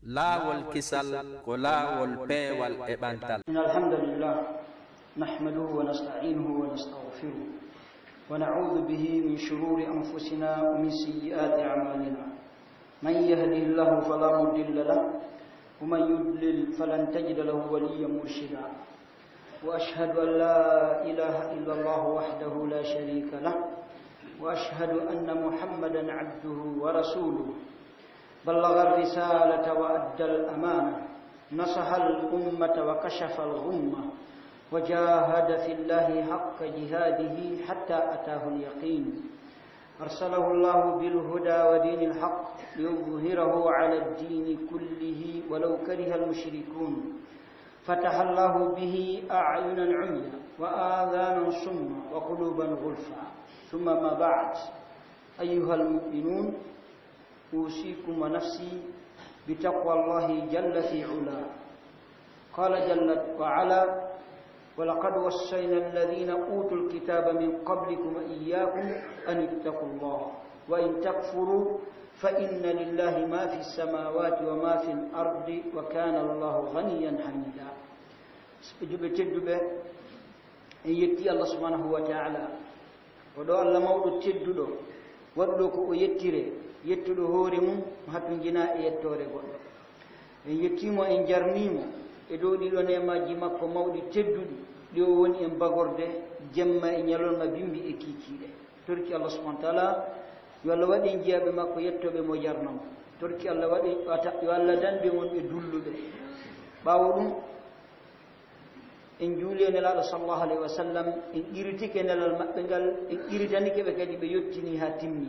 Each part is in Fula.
laawol kisal ko laawol peewal e ɓantal. Alhamdulillah nahmaduhu wa nasta'inuhu wa nastaghfiruh wa na'udhu bihi min shururi anfusina wa min sayyiati a'malina. Man yahdihillahu fala mudilla lahu wa man yudlil falan tajida lahu waliyyan murshida. Wa ashhadu an la ilaha illallah wahdahu la sharika lahu wa ashhadu anna Muhammadan 'abduhu wa rasuluhu. بلغ الرسالة وأدى الأمانة نصح الأمة وكشف الغمة وجاهد في الله حق جهاده حتى أتاه اليقين. أرسله الله بالهدى ودين الحق ليظهره على الدين كله ولو كره المشركون. فتح الله به أعينا عميا وآذانا صما وقلوبا غلفا. ثم ما بعد، أيها المؤمنون، أوصيكم ونفسي بتقوى الله جل في علاه. قال جل وعلا: ولقد وصينا الذين أوتوا الكتاب من قبلكم وإياكم أن اتقوا الله وإن تكفروا فإن لله ما في السماوات وما في الأرض وكان الله غنيا حميدا. تدبه يتي الله سبحانه وتعالى ودو الله مولو تددو waddo ko o yettire yettudo hoore mum hatto jina e yettore goddo en yettimo en jarnimo e dow ɗiɗo nemaji makko mawɗi teddudi ɗi o woni en bagorde jemma e ñalolma bimbi e kikiɗe. torki Allah subhanahu wa ta'ala yo Allah waɗi jiyaɓe makko yettoɓe mo jarnamo. torki Allah waɗi yo Allah danɓe wonɓe dulluɓe. ɓawo ɗum en juuli e nelaɗo sallallahu alaihi wa sallam, en iritike nelal maɓɓe ngal, en iritanike ɓe kadi ɓe yettini ha timmi.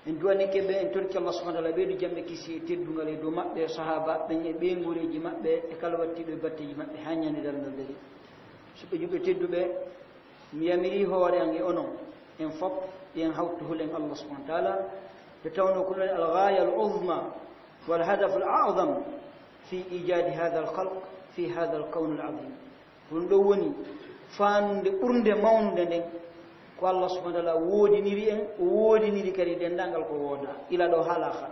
en duwanike ɓe, en torki Allah subhanahu wa ta'ala ɓeydu jamɓe kisi e teddungal e dow maɓɓe e sahaba ɓen e ɓeygureji maɓɓe e kala wattiɗo e batteji maɓɓe ha ñandidal ngal dari. so ɓe juɓe tedduɓe, mi yamiri hoore an e onon en fof yen hawtu hulen Allah subhanahu wa ta'ala te tawno ko ɗon al-ghaya al-uzma wal hadaf al-a'zam fi ijadi hadha al-khalq fi hadha al-kawn al-'azim. ɗum ɗo woni fanude ɓurde mawnude nden ko Allah subhanahu wa ta'ala woodiniri en, o woodiniri kadi dendangal ko wooda ila ɗo haala ha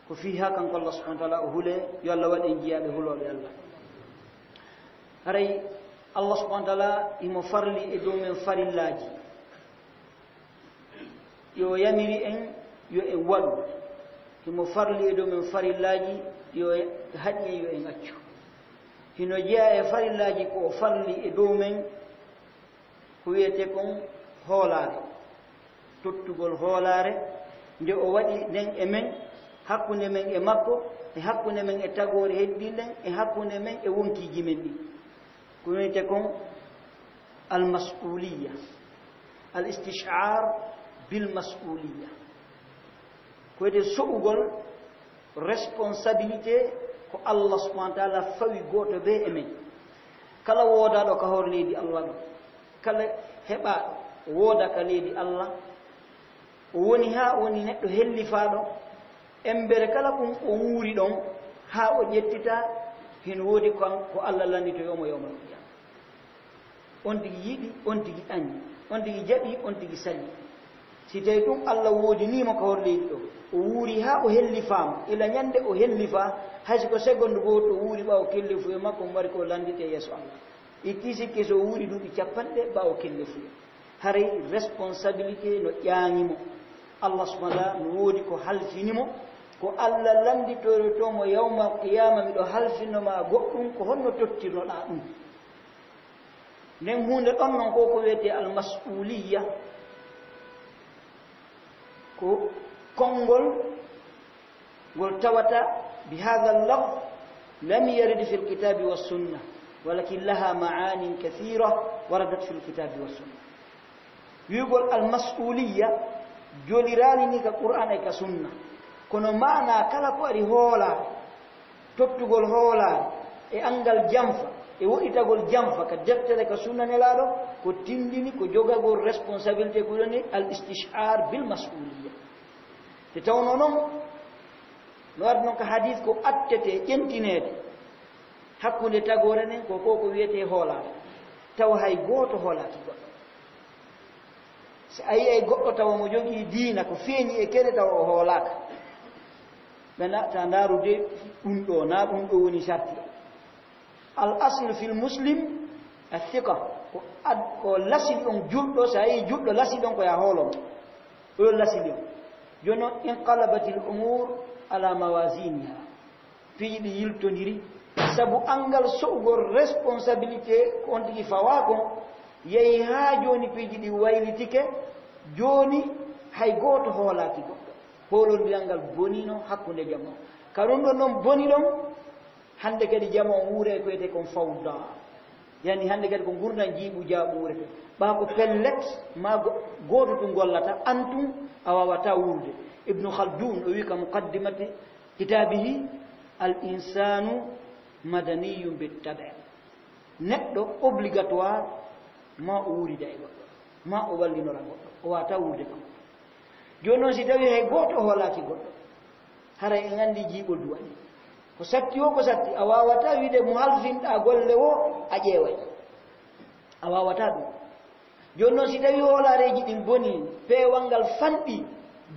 ko fi ha kanko Allah subhanahu wa ta'ala o hule yo Allah waɗe jiyaɓe huloɓe Allah. haray Allah subhanahu wa ta'ala imo farli e dow men farillaji, yo yamiri en yo en waɗu. imo farli e dow men farillaji yo haƴƴe yo en accu. hino jeeya e farillaji ko o farli e dow men ko wiyete kon hoolare, tottugol hoolare nde o waɗi nden e men, hakkunde men e makko, e hakkunde men e tagore heddinden, e hakkunde men e wonkiji men ɗi. ko wiyete kon almas'uliya, al istish'ar bil mas'uliya, ko wiyete so'ugol responsabilité ko Allah subhanahu wa ta'ala fawi goto be e men. kala woodaɗo ka hoore leydi Allah ɗo, kala heɓaɗo wooda ka leydi Allah, o woni ha woni neɗɗo hellifaɗo, embere kala ɗum o wuuri ɗon ha o ƴettita hino woodi ko Allah landitoyomo yawmal qiyama. on tigi yiɗi, on tigi añi, on tigi jaɓi, on tigi salli. si tawi ɗum Allah woodinimo ka hoore leydi ɗo, o wuuri ha o hellifama, ila ñande o hellifa hayso ko seconde goto o wuuri ɓawo kellefuye makko mo wari ko landite yeeso Allah. itti sikki so wuuri duuɓi capanɗe ɓawo kellefuye. haray responsabilité no ƴaŋimo Allah subhanahu wa ta'ala, no woodi ko halfinimo, ko Allah landitoytomo yawma qiyama, miɗo halfinoma goɗɗum ko honno tottirnoɗa ɗum. nden hunde ɗon non ko wiyete almas'uliya, ko konngol ngol tawata bi hadha al-lafz lam yarid fi al-kitabi was-sunnah walakin laha ma'anin kathira waradat fi al-kitabi was-sunnah. wiigol al-mas'uliyya jolirani ni ka Qur'an e ka sunna, kono maana kala ko ari hoola, tottugol hoola e angal jamfa e woɗitagol jamfa ka deftere ka sunna nelaɗo ko tindini ko jogagol responsabilité ko ɗoni al-istish'ar bil mas'uliyya. te tawno noon no waɗi noon ko hadith ko attete ƴentinede hakkunde tagore nden ko wiyete hoolade, taw hay gooto hoolaki goɗɗo. so a yiyay goɗɗo tawa mo jogii diina ko feeñi e kene tawa o hoolaka, bana ta ndarude ɗum ɗo na ɗum ɗo woni sharti al aslu fil muslim athiqa ko lasili on julɗo so yi julɗo lasili on ko ya hoolon ɗo lasili on jono inqalabatil umur ala mawaziniha piiji ɗi yiltodiri sabu angal so'ugol responsabilité ko on tigi fawa ko yehi ha joni piiji ɗi waylitike joni hay goto hoolaki goɗɗo hoolondiral ngal bonino hakkunde jama ka ɗum ɗon noon boni ɗon hande kadi jama on wuure ko wiyete kon fawda yani hande kadi ko gurdan jiiɓu jaaɓuurete ɓa ko pellet ma goto tu gollata antum a wawata wurde ibnu khaldun o wi ka muqaddimati kitabihi al insanu madaniyum bittabe neɗɗo obligatoire ma o wurida e goɗɗo ma o wallinora goɗɗo o wata wurde kam joni noon si tawi hay goto hoolaki goɗɗo hara en andi jiiɓol duwaɗi ko satti o ko satti a wawata wiide mo halfinɗa golle o a ƴeeway a wawata ɗum joni noon si tawi hoolareji ɗin boni peewal ngal fanɗi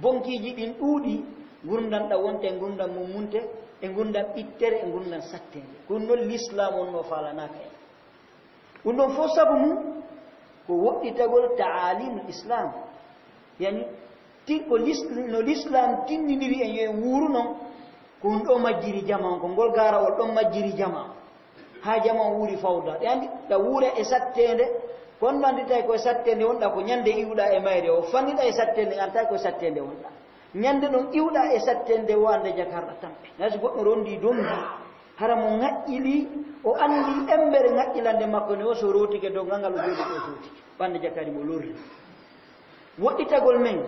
bonkiji ɗin ɗuuɗi gurdanɗa wonte e gurdam mum munte e gurdam ɓittere e gurdam sattede ko ɗum noon l'islam on no falanaka en ɗum ɗon fof sabu mum ko woɗɗitagol taalimul islam yani ko no l'islam tindidiri en yo en wuuru noon ko ɗum ɗo majjiri jama ko ngol garawol ɗon majjiri jama ha jama wuuri fawda ɗe andi ɗa wuura e sattede kono andita koye sattede wonɗa ko ñande iwɗa e mayre o fanniɗa e sattede ganta koye sattede wonɗa ñande ɗon iwɗa e sattede wande jakarɗa tampe nasi goɗɗo rondi dondi hara mo ŋaƴƴili o andi embere ŋaƴƴilande makko ne o so rotike dow ngal ngal o jooɗi ɗo sotike ɓande jakari mo lorri woɗɗitagol men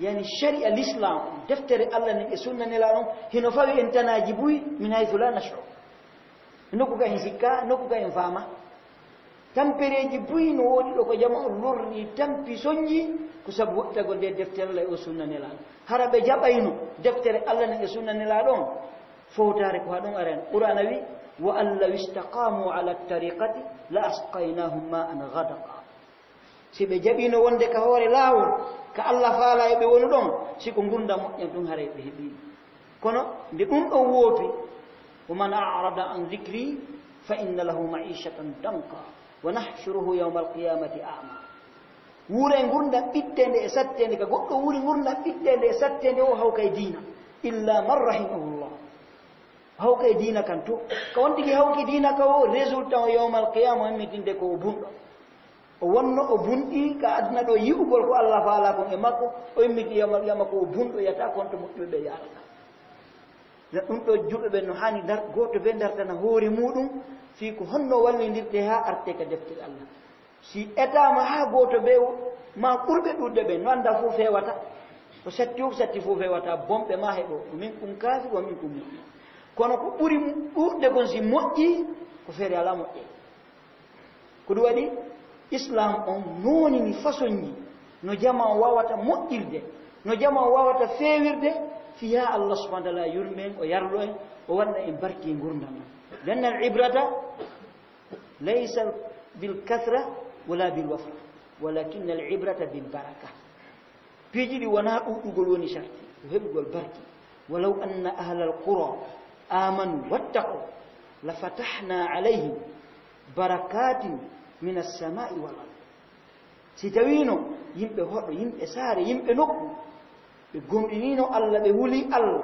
yani sharia l'islam deftere allah nen e sunna nela ɗon hino fawi en tanaji buyi min haythu la nash'ur nokku ka en sikka nokku ka en faama tampereji buyi no woɗi ɗo ko jama o lorri tampi soñji ko sabu woɗɗitagol nde deftere allah e o sunna nela ɗon hara ɓe jaɓayno deftere allah nen e sunna nela ɗon fowtare ko ha ɗum aren qur'ana wi wa an law istaqamu ala tariqati la asqaynahum ma an ghadaqa si ɓe jaɓino wonde ka hoore laawol ka allah faala e ɓe woni ɗon siko gurdam moƴƴan ɗum haara ɓe heeɓino kono nde ɗum ɗon woopi waman arada an dicri fa inna lahu maishatan danka wa nahshuruhu yawma alqiyamati ama wuure gurdam ɓittende e sattende ka goɗɗo wuuri gurdam ɓittende e sattende o hawka e diina illa man rahimahullah hawka e diina kan to ka won tigi hawki diina ka o résultat o yawma alqiyama himmitinde ko o bunɗo o wonno o bunɗi ka aduna ɗo yi'ugol ko allah faala kon e makko o immiti yama ko o bunɗo yata konto moƴƴuɓe ɓe yarata ɗum ɗo juɓe ɓe no hani goto ɓe dartana hoore muɗum fii ko honno wallidirte ha arte ka deftere allah si etama ha goto ɓe ma ɓurɓe ɗuɗde ɓe no anda fof fewata ko satti o ko satti fof fewata bomɓe ma heɓo min kum kaafi o min kum moƴƴi kono ko ɓuri ɗuɗde kon si moƴƴi ko feere ala moƴƴe ko ɗum waɗi islam on nonini façon ji no jama o wawata moƴƴirde no jama o wawata feewirde fiya allah subahana taala yurmi en o yarlo en o waɗna en barki gurdam en lanna al ibrata laysa bil kathra wala bil wafra walakinna al ibrata bil baraka piiji ɗi wona ɗuɗɗugol woni sarti ko heɓugol barki walaw anna ahla al qura amanu wattaqu la fatahna alayhim barakatin min as-samai wal ard si tawino yimɓe hoɗɗo yimɓe saare yimɓe nokku ɓe gomɗinino allah ɓe wuli allah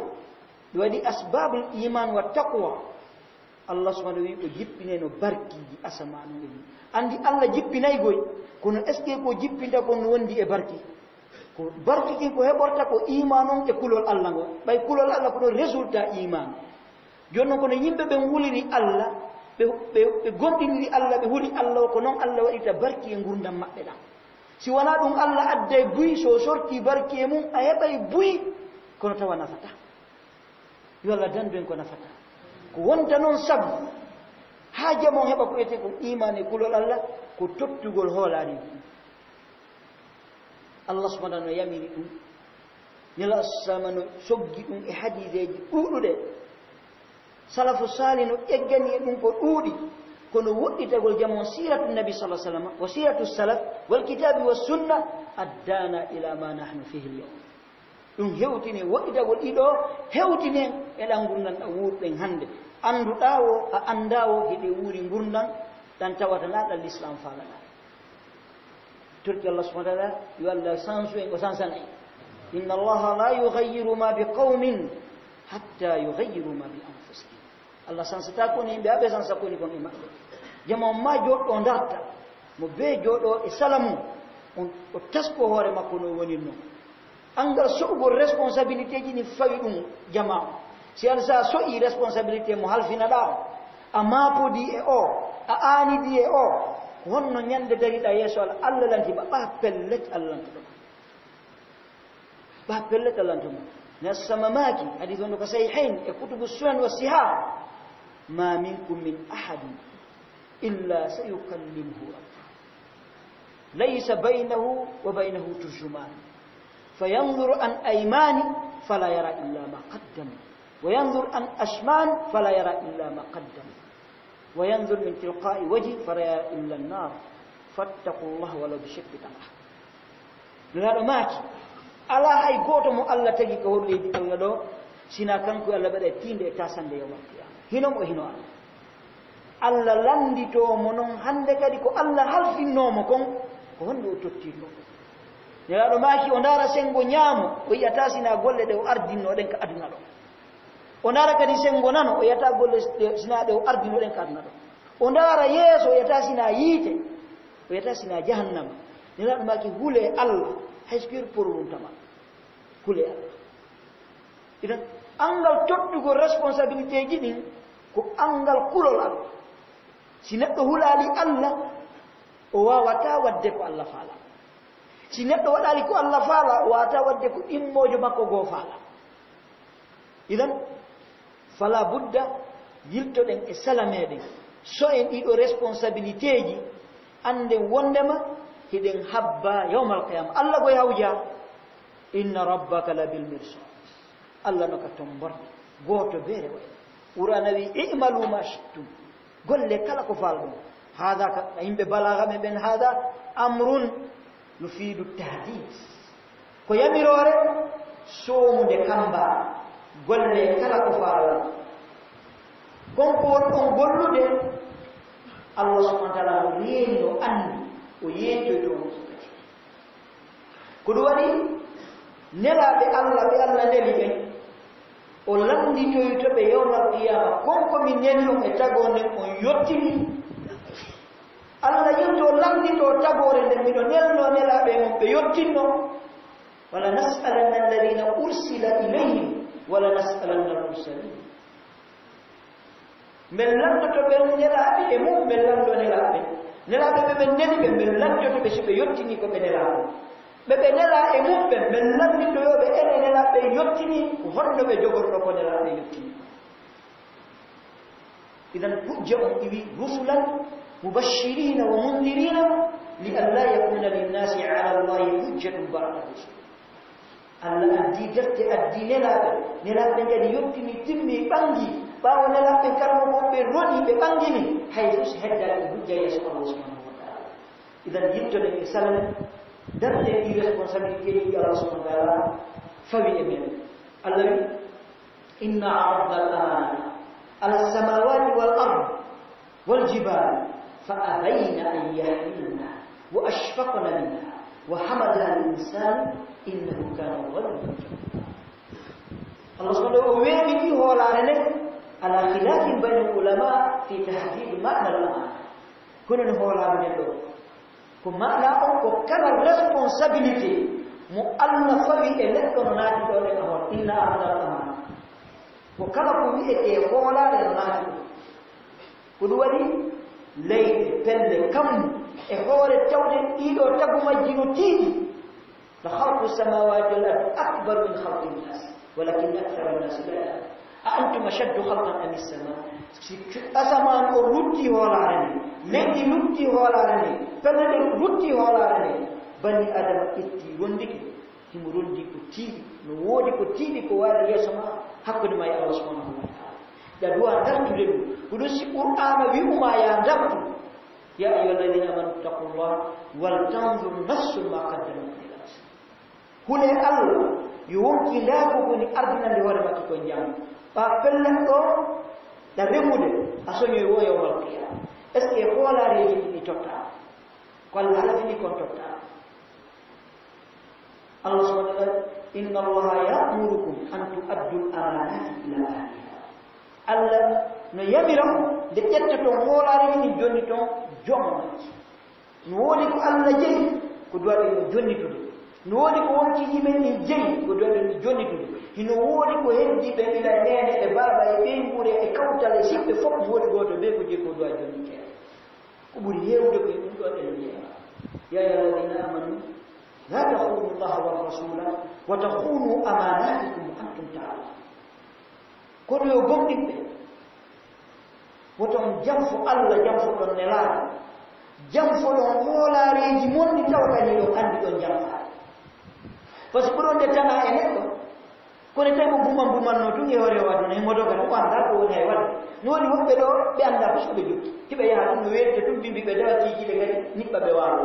ɓe waɗi asbabul iman wa taqwa allah subhanahu wi o jippineno barkiji asamanu ɗum andi allah jippinaygoy kono est ce que ko jippinta kon no wondi e barki ko barki kin ko heɓorta ko iman on e kulol allah ngo ɓay kulol allah ko ɗo résultat iman joni noon kono yimɓe ɓen wuliri allah ɓe gomɗiniri allah ɓe huuli allah o ko noon allah waɗita barki e gurdam maɓɓe ɗam si wona ɗum allah adday buy so sorti barki e mum a heɓay buy kono tawa nafata yo allah dandu en ko nafata ko wonta noon sabu ha jamon heɓa ko wiyete kon iman e kulol allah ko tottugol hoolari allah subahana no yamiri ɗum nela sama no soggi ɗum e hadiseji ɗuɗuɗe salafu sali no ƴeggani e ɗum ko ɗuuɗi kono woɗɗitagol jamon siratu nabi sa sallam wa siratu salaf wal kitabi wa sunna addana ila ma nahnu fihi l yawm ɗum hewtini woɗɗitagol ɗiɗo hewtinen eɗan gurdan ɗa wuurɗen hannde annduɗawo a anndawo heɗe wuuri gurdan ɗan tawata naɗa l'islam falana turki Allah subhanahu wa ta'ala yo Allah sansu en o sansanayi inna allaha la yughayyiru ma biqaumin hatta yughayyiru ma bi anfusihim Allah sansata koni yimɓe aɓe sansa koni kon e maɓɓe jama ma joɗɗo darta mo be joɗo e salamu on o tasko hoore makko no woni noon angal soɓugol responsabilité ji ni fawi ɗum jama si al sa soƴi responsabilité mo halfinaɗa o a mapodi e o a aanidi e o wonno ñande dariɗa yeeso Allah lantiba ɓa pellet Allah lantuɗoma ɓa pellet Allah lantuma nassamamaki hadith on ko sahihain e kutubu sunan wa sihah ma minkum min ahadin illa sayukallimuhu laysa baynahu wa baynahu turjuman فينظر عن أيمان فلا يرى إلا ما قدم وينظر عن أشمان فلا يرى إلا ما قدم وينظر من تلقاء وجه فلا يرى إلا النار فاتقوا الله ولو بشق تمرة لهذا ماكي ألا هاي قوتم الله تجي كهول لي دي يدو سنا كانكو الله بدأ تين دي تاسن دي يوم القيامة هنوم وهنو الله لندي تو منون هندك ديكو الله هل في نومكم كهندو تتيلو nelaɗo maaki o ndaara sengo ñaamo o yiyata sina golle ɗe o ardinnoɗen ka aduna ɗo o ndaara kadi sengo nano o yiyata golle sina ɗe o ardinnoɗen ka aduna ɗo o ndaara yeeso o yiyata sina yiite o yiyata sina jahannama nelaɗo maaki hule Allah hayspir porruntama hule Allah idan angal toɗɗugo responsabilité ji ɗin ko angal kulol Allah si neɗɗo hulali Allah o wawata wadde ko Allah faala si neɗɗo waɗali ko Allah faala wata wadde ko immojo makko goo faala idan fala budda yiltoɗen e salameɗen so en ɗiɗo responsabilité ji anden wondema hiɗen habba yawmal qiyama Allah koye hawja inna rabbaka la bil mirsad Allah noka ton borɗe goto beere way ɓurana wi i'malu ma shittum golle kala ko faala ɗum hada ka yimɓe balaga ɓe ɓen hada amrun yufidu tahdid ko yamirore soomude kamba golle kala ko faala gonko won gollude Allah subhanahu wa ta'ala reeni o andi o yeeto to ko ɗum waɗi nelaɓe Allah neli ɓen o landitoytoɓe yawmal qiyama konko min nenno e tagode on yottini Allah yinto landito tagore nden miɗo nelno nelaɓe mum ɓe yottinno wala nas'alanna alladhina ursila ilayhim wala nas'alanna al-mursalin min landoto ɓe nelaɓe e mum ɓe lando nelaɓe ɓe ɓe neli ɓe ɓe landoto ɓe so ɓe yottini ko ɓe nelaɓe ɓe nela e mum ɓe ɓe landitoyoɓe ene nelaɓe yottini ko honno ɓe jogorɗo ko nelaɓe yottini idan hujja on iwi rusulan مبشرين ومنذرين لئلا يكون للناس على الله حجة بعد الرسل Allah addi darte addi nelaɓe kadi yottini timmi ɓangi ɓawo nelaɓe karmo ko ɓe roni ɓe ɓangini hay fof so heddaki hujja yeeso Allah subhanahu wa ta'ala idan yittoɗen e salmen darde ɗi responsabilité ji Allah subhanahu wa ta'ala fawi e men Allah wi inna aradna al-amanata ala as-samawati wal ard wal jibal فأبين أن يحملنها وأشفقن منها وحملها الإنسان إنه كان ظلوما الله سبحانه وتعالى هو على خلاف بين العلماء في تحديد معنى الأمانة كل هو على كمعنى أو كان responsibility مؤلفة بإلكترونات دولة إن أردنا الأمانة وكما كم هو على كدوالي leyɗe pelle kam e hoore tawde ɗiɗo tagu majjino tiiɗi la halqu samawati wal ardi akbar min halqi nnas walakin akthara nnas la ya'lamun a antum ashaddu halqan am as-sama asaman o lutti hoolare nde leydi lutti hoolare nde pellel lutti hoolare nde bani adama itti rondiki himo rondi ko tiiɗi no woodi ko tiiɗi ko waari yeeso ma hakkude ma e Allah subhanahu wa ta'ala duwa dartude ɗum ɗum si qur'ana wi'uma ya dartu ya ayyuha alladhina amanu ittaqullah wal tanzur nafsun ma qaddamat lighad hule Allah yo wonki ndako ko ni ardina de hore makki ko jam ba pellen do da remude asonyo wo yawmal qiyam est ce que holare ni totta ko Allah ni kon totta Allah subhanahu wa ta'ala inna Allah ya'murukum an tu'addu al-amanati ila ahliha Allah no yamira de ƴetta to holare ni jonni to jomma no woni ko Allah jeyi ko duwaɗe no jonnitude no woni ko wonti yimen ni jeyi ko duwaɗe no jonnitude hino woni ko heddiɓe ila nene e baba e ɓeygure e kawtal e siɓɓe fof mo woni goto ɓe ko jeyi ko duwa jonnitede ko ɓuri hewde ko ɗum ɗo ɗen jeeya ya ayyuha alladina amanu la takhunu llaha wa rasula wa takhunu amanatikum wa antum ta'lamun kono yo gomɗinɓe woton jamfo Allah jamfo ɗon nelaaɗo jamfo ɗon hoolareji monɗi tawkani ɗon andi ɗon jamfaade par ce que ɓuɗon nde tana e neɗɗo kono tawi mo bumanno tun e hoore waduna e modoga o anda ko woni hay wadde no woni woɓɓe ɗo ɓe annda ko soɓe jokki hiɓe yaha ɗum no weette tum bimbiɓe dawa jijiɗe kadi niɓɓa ɓe waalo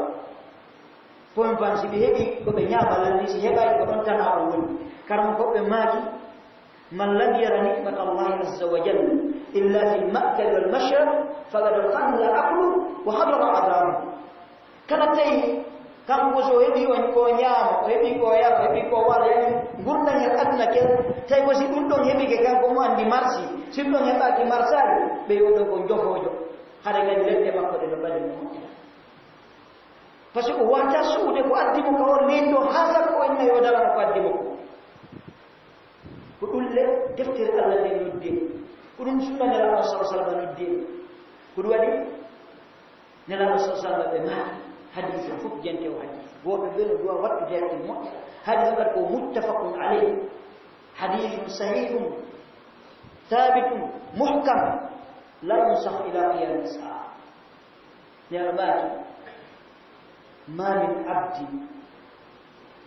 pomi pan si ɓe heɓi koɓe ñaamalani si heɓayi ko ɗon tana o woni karmo koɓɓe maaki man lam yara nicmat allahi azza wa jalla illa fi lmakali walmashrab faqad qalla aqlu wa hadara adabu kala tawi kanko so heɓi on ko ñaama o heɓi ko yara o heɓi ko wala yani gurdam hen aduna ken tawi ko si ɗum ɗon heɓike kanko mo andi marsi si ɗum ɗon heɓaki marsali ɓe yoɗo ko jofojo haɗa kadi leɗɗe makko ɗe no ɓaɗi no moƴƴina par ce que o wata suude ko addimo ka on nen ɗo ha sakko o inna yodarama ko addimo ko ɗulle deftere Allah nde nodde ko ɗum sunna nelaɗo sa sallam nodde ko ɗum waɗi nelaɗo sa sallam ɓe maaki hadith fof jente o hadith woɓe ɓe no duwa wattude hakkil moƴƴa hadith kadi ko muttafaqun alayh hadithun sahihun thabitun muhkam la yusah ila qiyam as-sa'a ya maaki ma min abdin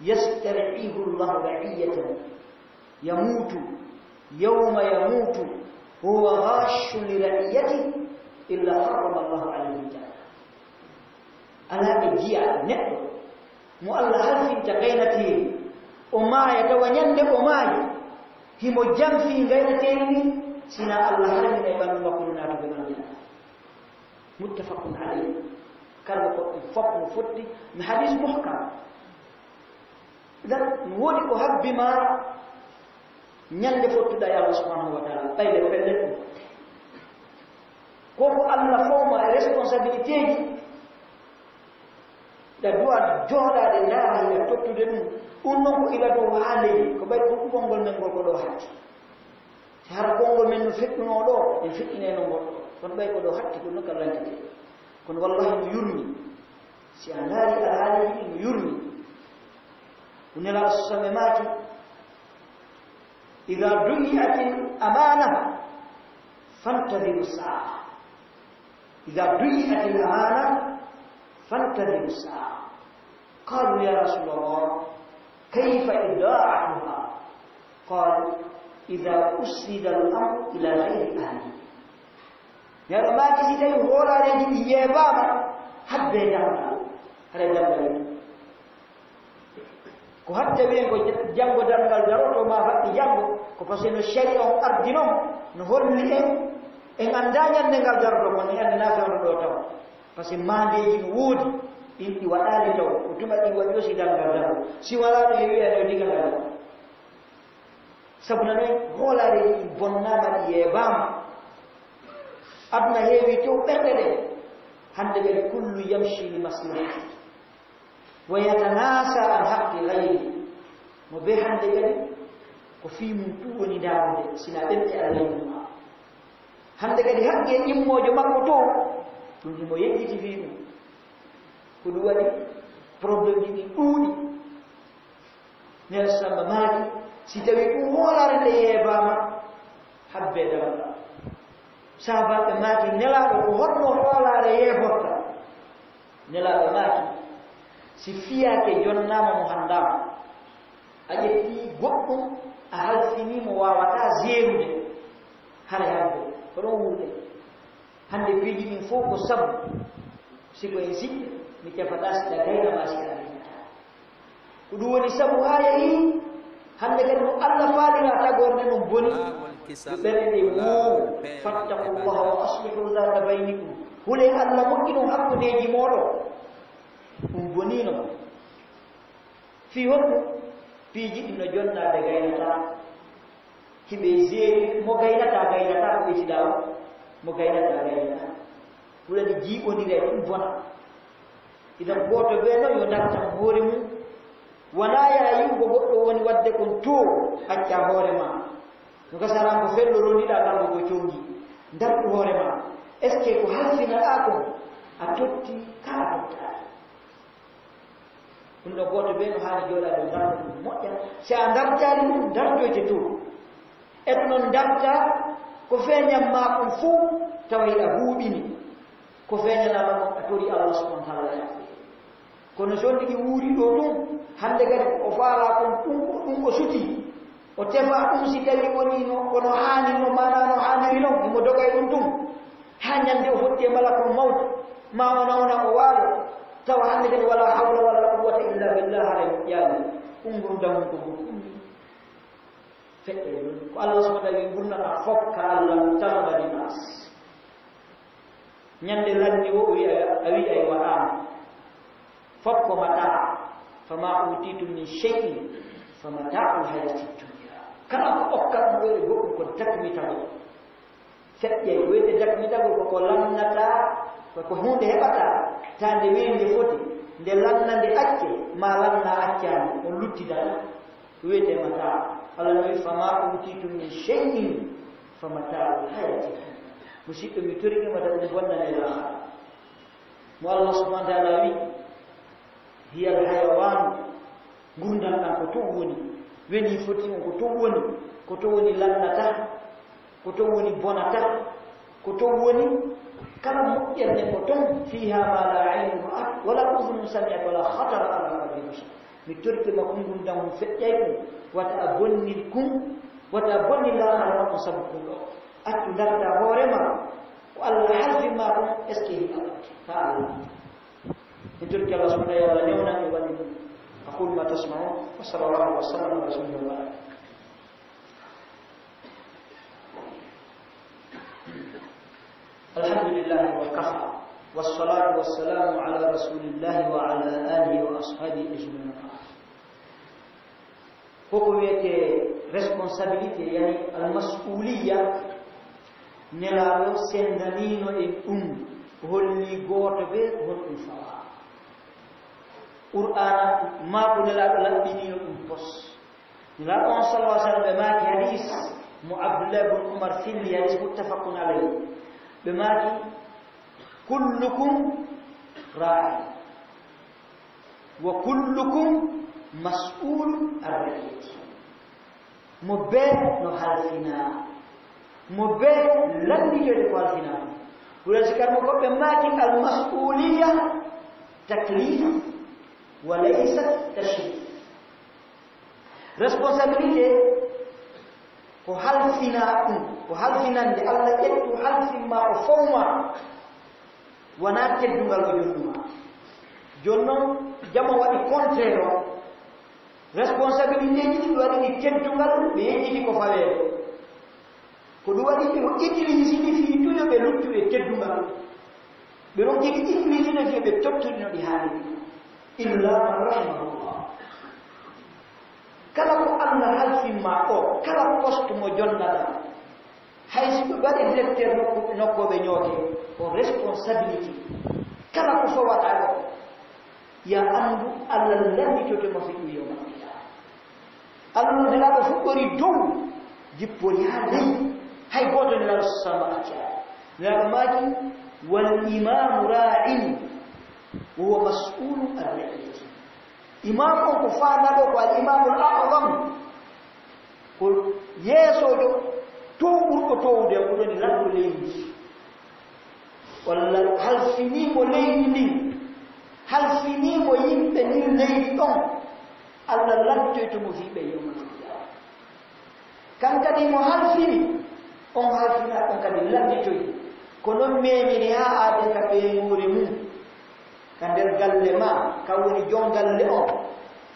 yastar'ihu Allah ra'iyatan يموت يوم يموت هو غاش لرعيته إلا حرم الله عليه الجنة ألا إجياء نحن مؤلا هل في تقينته أماي توانيند أماي هم جم في غيرتين سنا الله هل من إبان وقلنا تبنى متفق عليه كان فقه فتي من حديث محكم إذن نولك هب بما ñande fottuɗa e Allah subhanahu wa taala ɓayde felle ɗum koko Allah fowma e responsabilité ji ɗa duwa jooɗade ndaara hina tottude ɗum noon ko ila dow haaleyi ko ɓay ko konngol men ngol ko ɗo hatti si hara konngol men no feɗɗuno ɗo en feɗɗineno ngol kono ɓay ko ɗo hatti ko nokka lankete kono wallahi no yurmi si a ndaari alhaaleji ɗi no yurmi ko nelaɗo sosame maaki إذا ضيعت الأمانة فانتظروا الساعة إذا ضيعت الأمانة فانتظروا الساعة قالوا يا رسول الله كيف إضاعتها قال إذا أسند الأمر إلى غير أهله يا رب كسيتي هولا رجل يباما حد يدعنا هذا يدعنا ko hatta ɓen ko janngo dangal daroto ma faɗɗi janngo ko par ce que no sharia on ardinon no holli en annda ñande ngal daroto kon en annda fewno ɗo taw par ce que mandeji no woodi ɗin ɗi waɗali taw ko tuma ɗi waɗi o si dangal daro si wala ɗo e wiya ɗo digal ngal sabu nanoy hoolareji ɗi bonnama ɗi yeebama aduna heewi tew ɓerɗe ɗe hande ɓen kullu yamshi li maslahati ويتناسى عن حق غيره mo be hande kadi ko fi mum tu woni darude sina ɗemɗe Allah yima hande kadi haqqe immojo makko to ɗum mo yeggiti fi ɗum ko ɗum waɗi probléme ji ɗi ɗuuɗi nel samba maaki si tawi ɗum hoolare nde yeebama habbe dawla sahabaɓe maaki nelaɗo ko honno hoolare yeeborta nelaɗo maaki si fiyake jonnama mo handama a ƴetti goɗɗum a halfinimo wawata zerude hara hadde ko ɗon wuuɗe hande piiji ɗin fof ko sabu siko en siɓɓe mi tefata siɗa gaynama si aɗaata ko ɗum woni sabu ha yeehi hande kadi no Allah faalira tagorde no boni ɓerɗe wo fattaqullaha wa aslihu dhata baynikum hule Allah moƴƴino hakkudeji moɗo ɗum bonino fi hokku piiji ɗi no jonnade gaynata hiɓe jeeri mo gaynata ko ɓetiɗawo mo gaynata hulani jiiɓodire ɗum bona idan goto ɓe noon yo dartan hoore mum wona ya yiwgo goɗɗo woni wadde kon to acca hoore ma no gasaran ko felloroniɗa ɗango ko congi darɗu hoore ma est ce que ko halfinaɗa kon a totti ka a tottaɗi ɗum ɗo goto ɓe no haani jooɗade darɗo ɗum moƴƴa si a dartani ɗum dartoyte to e ɗum noon darta ko feeñanma kon fuu tawa hiɗa huuɓini ko feeñanama kon a tori Allah subhanahu wa taala kono sonɗiɗi wuuri ɗo ɗum hande kadi o faala kon ɗum o suti o tefa ɗum si tawi woni kono haani no mana no haaniri noon imo dogay ɗum ɗum ha ñande o fotti e malakol mawde ma ona o waalo tawa hande kadi wala hawla wala quwwata illa billah haɗa moƴƴaani ɗum damum ko goɗɗum feɗɗe ko Allah subhanahu wa taala gurnata fokka Allah tamadi nas ñande lanni o wi a wi ay waɗama fokko mata fama utitum min shay'in famata'ul hayati dunya kala ko okkat mo ɓe goɗɗum ko dakmitago feƴƴe wiyete dakmitago koko lannata ko hunde heɓata ta nde wi nde foti nde lanna nde acce ma lanna accani on luttidana wiyete mata Allah no wi fama utitum min shay'in famata'ul hayati dunya musidɗo mi toriɓe mata ɗum bonnane lahara mo Allah subhanahu wa taala wi hiya alhayawan gurdam ɗam ko ton woni weni foti on ko ton woni lannata ko ton woni bonata ko ton woni kala moƴƴerde ko ton fiha ma la aynu ra'at wala udhunun sami'at wala khatara ala qalbi bashar mi tortima ko gurdam mum feƴƴay ɗum wata a bonnil kum wata a bonni lahara makko sabu ɗum ɗo attu darta hoorema ko Allah halfima ɗum est ce que hiɓaɗate ha Allah نترك الله سبحانه وتعالى نيونا يبني أقول ما تسمعون وصلى الله وسلم على رسول الله الحمد لله وكفى والصلاة والسلام على رسول الله وعلى آله وأصحابه أجمعين حكومة responsabilité يعني المسؤولية نلالو سندانينو هولي غوتو بي هولي فا Qur'an ma ko nelaɗo laɓɓinino ɗum pos nelaɗo on sallallahu alaihi wasallam ɓe maaki hadis mo Abdullah ibn Umar filli hadis muttafaqun alayhi ɓe maaki kullukum ra'i wa kullukum mas'ulun an ra'iyati mo be no halfina mo be landitode ko halfina ɓuura sikar mo goɓɓe maaki al mas'uliya taklif وليست تشريف responsabilité ko halfina ɗum ko halfinande Allah ƴettu halfinma o fawma wona teddungal o jonnuma jonnon jama waɗi contraire o responsabilité ji ɗi waɗi ɗi teddungal ɓe yejjiti ko faweede ko ɗum waɗi ɓe utilisini fii tuyo ɓe luttu e teddungal ɓe ɗon jegi utilisino fii ɓe tottuɗino ɗi haani illa man rahimahullah kala ko Allah halfima o kala poste mo jonnata hayso ɓe waɗi directeur nokkoɓe ñoote o responsabilité kala ko fawata o ya andu Allah lambitotemo fi ɗum yowma qiyama Allah nelaɗo fuɗɗori dow jipponi ha leydi hay goto nelaɗo sama acca nelaɗo maaki wal imamu ra'in وهو مسؤول عن رعيته إمام كفانا لو الإمام الأعظم قل يسوع توبر توبر يقولون لا تلين ولا هل فيني ملين هل فيني مين بني لين الله لا تجتم في بيوم القيامة كان كذي مهل فيني هل فينا كان كذي لا تجتم كلهم ميمينها أديك بيمورمون kandel galle ma kawoni jongalle o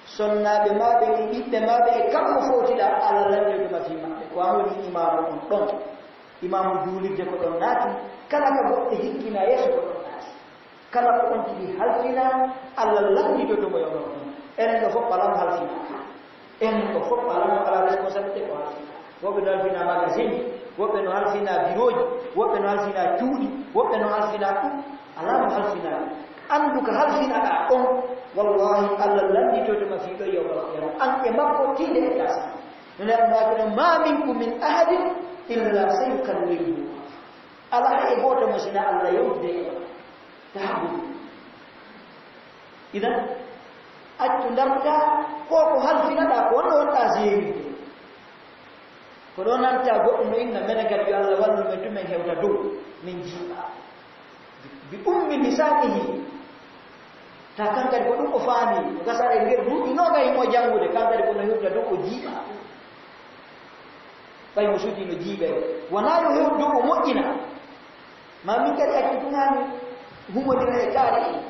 sonnaɓe maɓe e ɓiɓɓe maɓe e kamɓe fotida Allah lanndede ma fi maɓɓe ko woni imamu on ɗon imamu juulirde ko ɗon naati kala ka goɗɗo hikkina yeeso ko ɗon naati kala ko on tigi halfina Allah landidotomo yo ɗon enen ɗo fof ɓalan halfina enen ɗo fof ɓalan ala responsabilité ko halfina woɓɓe no halfina magazine woɓɓe no halfina biroji woɓɓe no halfina cuuɗi woɓɓe no halfina ɗum ala no halfina andu ko halfinaɗa on wallahi Allah landitotoma fi ɗo yawmal qiyama an e makko tiinde e gasa nonenmakino ma minkum min ahadin illa sayukallimuhu ala e goto mo sina Allah yewde tahabudu idan accu darta koko halfinaɗa ko wonno wonɗa jeeride ko ɗo nanta goɗɗo no inna mene kadi yo Allah wallu men tumen hewta dow min jiiɓa bi ummi lisanihi ta kankadi ko ɗum o faami o gasara e nder duuɓi noga himo janngude kankadi kono hewta dow o jiiɓa ɓay mo suudi no jiiɓa wona yo hew dow o moƴƴina ma min kadi acci tunani humodira e kaari en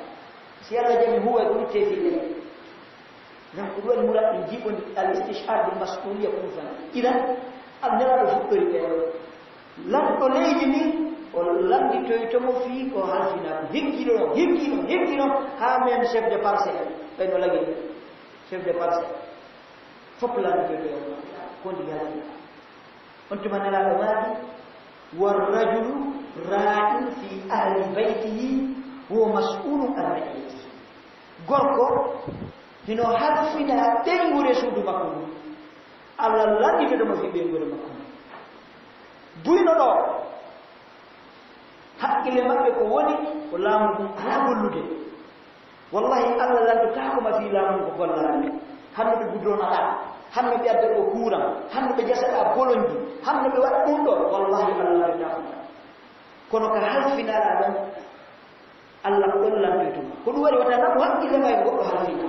si Allah jami huwa ko itte fille ngam ko ɗum murat ɗum jiiɓondi al istishhar bil mas'uliyya kum fan idan alneraɗo fuɗɗori ɓe lanɗo leydi ni o landitoytomo fii ko halfina ko hikkino ha men chef de parcelle ɓayno lagi chef de parcelle fof landitoytoyo kondi halfina on tuma nelaɗo maaki warrajulu ra'in fi ahli baytihi huwa mas'ulun an ra'iyatihi gorko hino halfina ɓengure suudu makko ndu Allah landitotomo fi ɓengure makko ndu duyno ɗo haqqille maɓɓe ko woni ko laamu ɗum ala gollude wallahi Allah landotako ma fi laamu ko gollade hanno ɓe gudronaɗa hanno ɓe adda ɗo kuuran hanno ɓe jasaɗa bolonji hanno ɓe waɗa ɗum ɗo wallahi Allah landotako kono ka halfinaɗa ɗon Allah ko ɗon landoytoma ko ɗum waɗi wata nako haqqille ma e goɗɗo halfina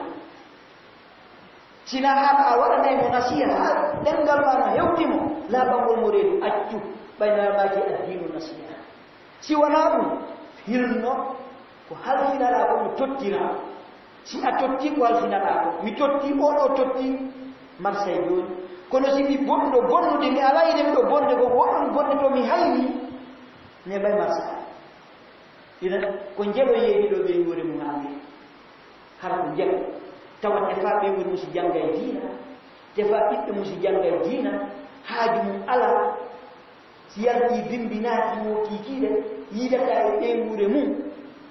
sina haɗa a waɗanaymo nasiha ha ɗengal ma no hewtimo laabangol mo reedu accu ɓaynamaki addinu nasiha si wona ɗum hilno ko halfinaɗa ko mi tottira si a totti ko halfinaɗa ko mi totti oɗo totti Marseille joni kono si mi bonɗo bonnude mi alayde miɗo bonde ko woɗɗon bonde to mi hayni ne ɓay Marseille ina ko jeɗo yeeɗi ɗo ɓe ngure mum hande hara ko jeɗo tawa tefa ɓeygol musi jangga e diina tefa ɓiɓɓe musi jangga e diina haaju mum ala si yardi bimbinaaki mo kiikiide yiidata e ɓeygure mum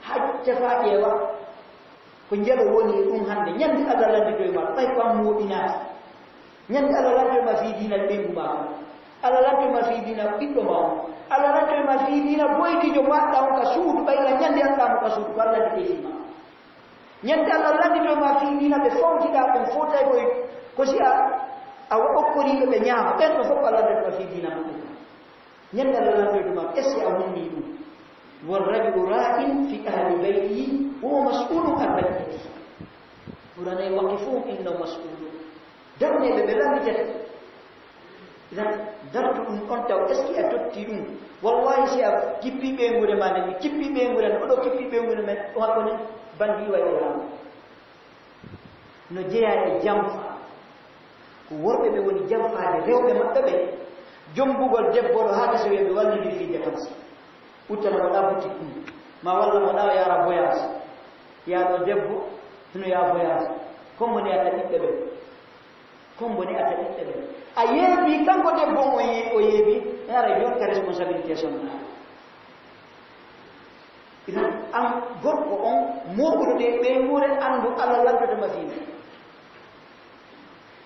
ha tefa ƴeewa ko njelo woni ɗum hande ñande Allah landitoye ma ɓay ko am mooɓinaati ñande Allah lantoye ma fii diina ɓeygu ma ko Allah lantoye ma fii diina ɓiɗɗo ma on Allah lantoye ma fii diina boytijo maɗɗa on ka suudu ɓayla ñande anɗamo ka suudu ko Allah landite fima ñande Allah landitoye ma fii diina ɓe fawtiɗa on fotay koye ko si a okkoriɓe ɓe ñaama ɓen ɗo fof Allah landitoye ma fii diina maɓɓe ñande Allah landitoye ma est ce que a hunni ɗum والرجل راع في أهل بيته وهو مسؤول عن رعيته ورنا يوقفون إنه مسؤول درني ببلاد جد إذا درت أنت وأسكي أتوتيرون والله سيا كيبي بيمور مانني كيبي بيمور أنا كيبي بيمور من وأكون بندي ويرام نجيا الجامفا وربي بيوني جامفا ريو بمكتبه جنبوغل دبور هذا سوي بيوالي في جامفا utana waɗa boutique ɗum ma walla waɗa yara voyage yaɗo debbo hino ya voyage komboni ata ɓiɓɓe ɓen komboni ata ɓiɓɓe ɓen a yeebi kanko debbo o yeebi yara jonka responsabilité sonnaɗa ina an gorko on moɓuɗo ɗe ɓe ngure andu Allah lantotoma fima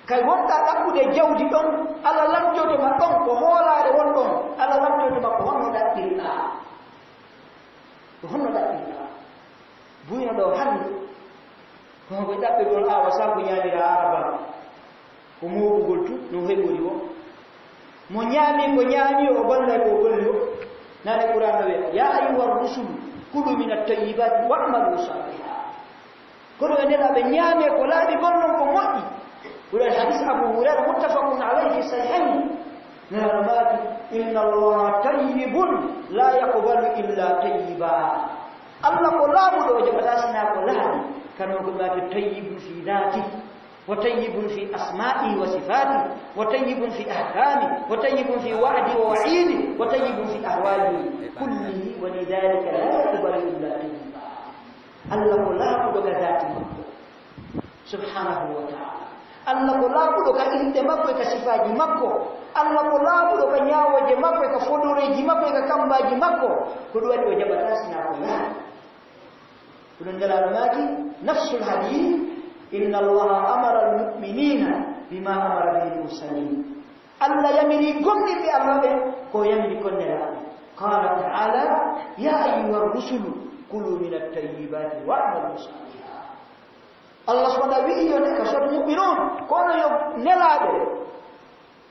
kay wonɗa ɗaɓɓude jawdi ɗon Allah lantotoma ɗon ko hoolare won ɗon Allah lantotoma ko honno ɗaɓɓirɗa ko honno ɗaɓɓirɗa buyno ɗo hande kono ɗaɓɓirgol awa sako ñamira araba ko moɓugol tu no heɓori o mo ñaami ko ñaami o ballay ko golli o nane qur'an wiya ya ayuha rusulu kulu min at-tayyibati wa'malu salihan kono e ndeɗa ɓe ñaame ko laaɓi gonnon ko moƴƴi ɓuura hadis Abu Hurayra muttafaqun alayhi fi sahihayn نعمات إن الله طيب لا يقبل إلا طيبا الله قلاب لو جبتاسنا قلاب كانوا قلاب طيب في ذاته وطيب في أسمائه وصفاته وطيب في أحكامه وطيب في وعده ووعيده وطيب في أحواله كله ولذلك لا يقبل إلا طيبا الله لا يقبل ذاته سبحانه وتعالى الله لا يقبل إنت مكو كصفاته مكو الله لا يقبل كنياوة مكو كفدوري مكو ككمباجي مكو كدوا وجبتاسنا كلها كلن جلال ماجي نفس الحديث إن الله أمر المؤمنين بما أمر به المرسلين الله يمني قمني بأمره كو يمني كننا قال تعالى يا أيها الرسل كلوا من الطيبات واعملوا صالحا الله سبحانه وتعالى كسر المؤمنون كون نلابه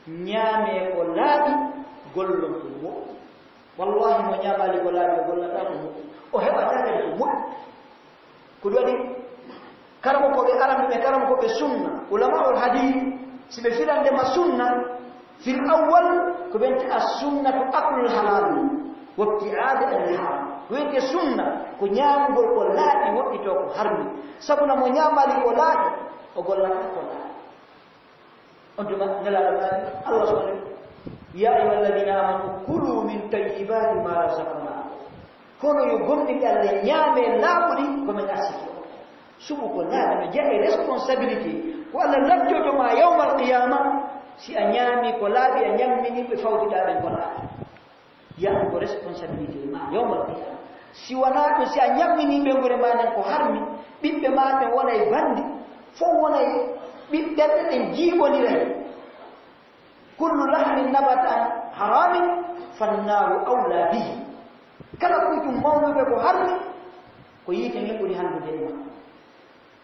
نيامي كولابي غولم مو والله ما نيامالي كولابي غولتا مو او هبا تاكل مو كدوادي karamo ko be aram be karamo ko be sunna ulama ul hadith sibe filande ma sunna fil awwal ko benti as-sunnatu aqlul halal wa ibti'ad al-haram weke sunna ko nyaamgol ko laati wobbi to ko harmi sabuna mo nyaamali ko laati o golla ko laati on dum ngala Allah subhanahu ya ayyuhalladhina amanu kulu min tayyibati ma razaqnakum kono yo gomdi Allah nyaame laabudi ko men asiko subu ko nada no jere responsibility wala lajjo ma yawm al-qiyamah si anyami ko labi anyammi ni be fawti da ben ko labi ya ko responsibility ma yawm al-qiyamah si wana ko si anyammi ni be ngore manan ko harmi bibbe ma be wona e bandi fo wona e bibbe en jibo ni re kullu lahmin nabata haramin fannaru awla bihi kala ko tum mawno be ko harmi ko yite ni ko di handu de ma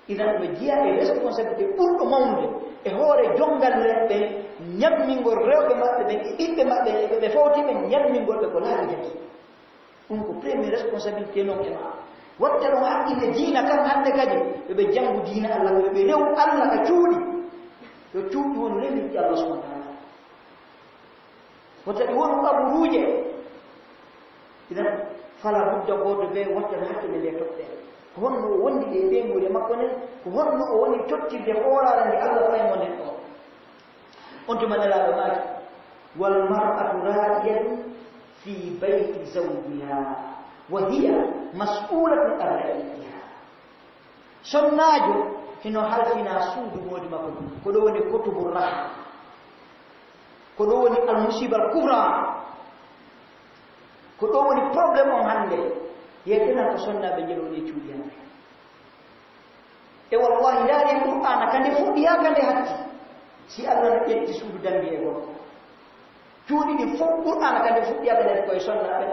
idan be jiya e responsabilité pour ko mawde e hoore jongal lebbe nyammingo rewbe mabbe be ibbe mabbe be fawti be nyammingo be ko laari jaki ko premier responsabilité non kema wattaro hakki be diina kan hande kadi be jangu diina Allah be rew Allah ka cuudi yo cuudi won rewi Allah subhanahu wa ta'ala wata won aburuje idan fala budda godo be wattaro hakki be toppe honno wondi de bengure makko ne ko honno o woni tottirde hoorare ndi Allah fay mo nen on to manala do maaki wal mar'atu ra'iyatun fi bayti zawjiha wa hiya mas'ulatun an ra'iyatiha sonnajo hino halfina suudu modi makko ko do woni kutubur rahma ko do woni al musibal kubra ko do woni problem on hande yetena ko sonna be jeloni cuudiya e wallahi daari qur'ana kande fudiya kande hatti si Allah yetti suudu dambi e go cuudi di fu qur'ana kande fudiya kande ko sonna be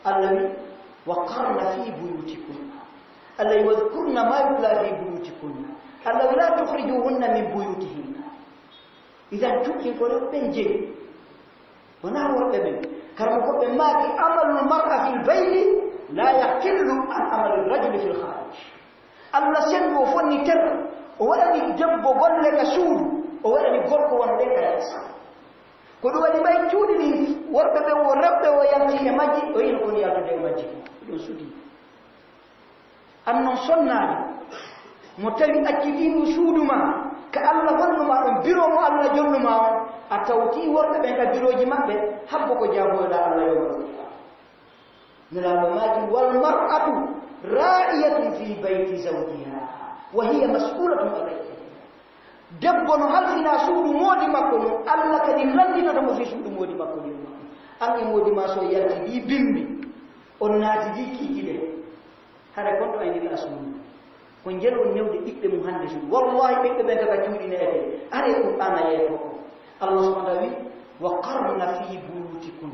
Allah wa qarna fi buyutikum Allah yadhkurna ma yutla fi buyutikum Allah la tukhrijuhunna min buyutihinna idan tukki ko benje wana worbe be karam ko be maaki amalul mar'a fil bayti لا يقل عن عمل الرجل في الخارج الله سنو فني تر ولاني جبو غلك سود ولاني غركو وندك ياس كودو ولي باي تودي دي وربه وربه ويانتي ماجي وين كون يالو دي ماجي دو سودي annon sonnani mo tawi accitinu suuduma ka Allah wonnuma on biro mo Allah jonnuma on a tawti worbe be ka biroji mabbe habbo ko jaboda Allah yobo نلاماجي والمرأة راعية في بيت زوجها وهي مسؤولة عليه دبن هل فينا سود مودي مكونو الله كدي لندنا دم في سود مودي مكونو أني مودي ما سو يرتي دي بيمبي onnati di kikide hada gondo ay ni asmu ko jelo newde ibbe mu hande su wallahi be be ka juudi ne ete are qur'ana yeto Allah subhanahu wa qarna fi buyutikum